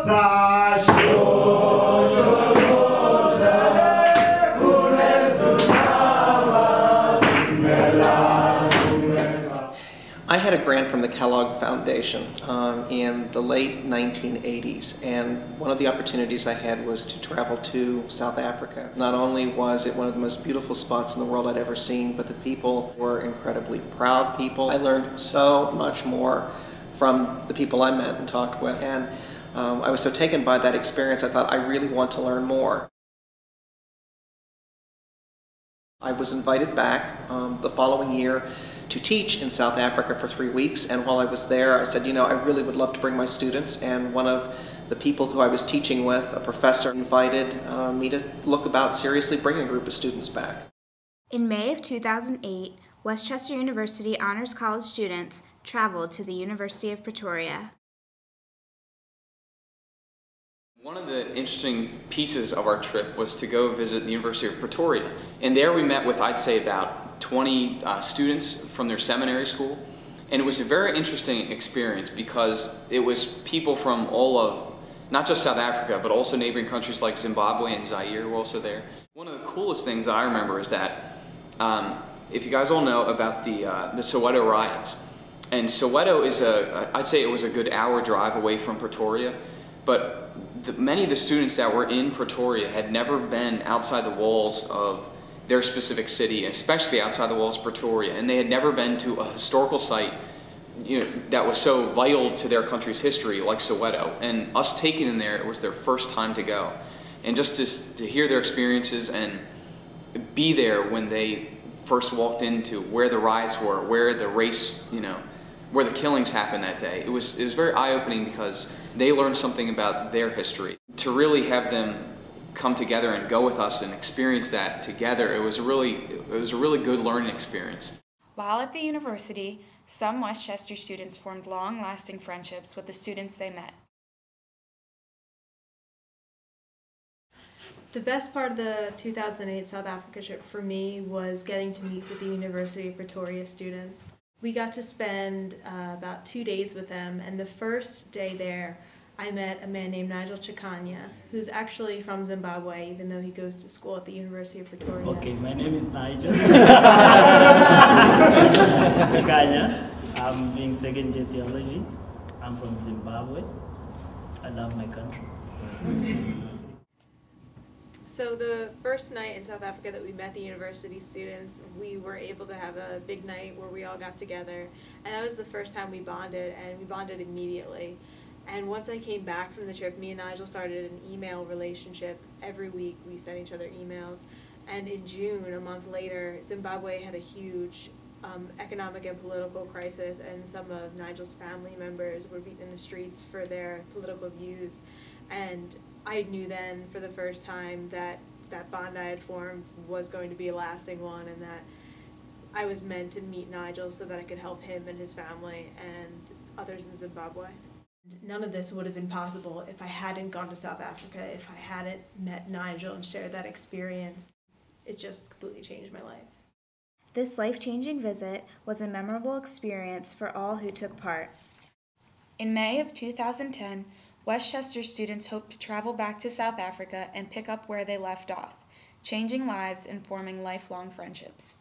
I had a grant from the Kellogg Foundation in the late 1980s, and one of the opportunities I had was to travel to South Africa. Not only was it one of the most beautiful spots in the world I'd ever seen, but the people were incredibly proud people. I learned so much more from the people I met and talked with, and I was so taken by that experience I thought I really want to learn more. I was invited back the following year to teach in South Africa for 3 weeks, and while I was there I said, you know, I really would love to bring my students, and one of the people who I was teaching with, a professor, invited me to look about seriously bringing a group of students back. In May of 2008, Westchester University Honors College students traveled to the University of Pretoria. One of the interesting pieces of our trip was to go visit the University of Pretoria. And there we met with, I'd say, about 20 students from their seminary school. And it was a very interesting experience because it was people from all of, not just South Africa, but also neighboring countries like Zimbabwe and Zaire were also there. One of the coolest things that I remember is that, if you guys all know about the Soweto riots. And Soweto is I'd say it was a good hour drive away from Pretoria, but many of the students that were in Pretoria had never been outside the walls of their specific city, especially outside the walls of Pretoria, and they had never been to a historical site, you know, that was so vital to their country's history, like Soweto. And us taking them there, it was their first time to go. And just to hear their experiences and be there when they first walked into where the riots were, where the race, you know, where the killings happened that day. It was very eye-opening because they learned something about their history. To really have them come together and go with us and experience that together, it was a really good learning experience. While at the university, some Westchester students formed long-lasting friendships with the students they met. The best part of the 2008 South Africa trip for me was getting to meet with the University of Pretoria students. We got to spend about 2 days with them, and the first day there I met a man named Nigel Chikanya, who's actually from Zimbabwe, even though he goes to school at the University of Pretoria. Okay, my name is Nigel Chikanya. I'm doing second year theology. I'm from Zimbabwe. I love my country. So the first night in South Africa that we met the university students, we were able to have a big night where we all got together, and that was the first time we bonded, and we bonded immediately. And once I came back from the trip, me and Nigel started an email relationship. Every week we sent each other emails, and in June, a month later, Zimbabwe had a huge economic and political crisis, and some of Nigel's family members were beaten in the streets for their political views. And I knew then for the first time that that bond I had formed was going to be a lasting one, and that I was meant to meet Nigel so that I could help him and his family and others in Zimbabwe. None of this would have been possible if I hadn't gone to South Africa, if I hadn't met Nigel and shared that experience. It just completely changed my life. This life-changing visit was a memorable experience for all who took part. In May of 2010, Westchester students hope to travel back to South Africa and pick up where they left off, changing lives and forming lifelong friendships.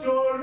Sholo,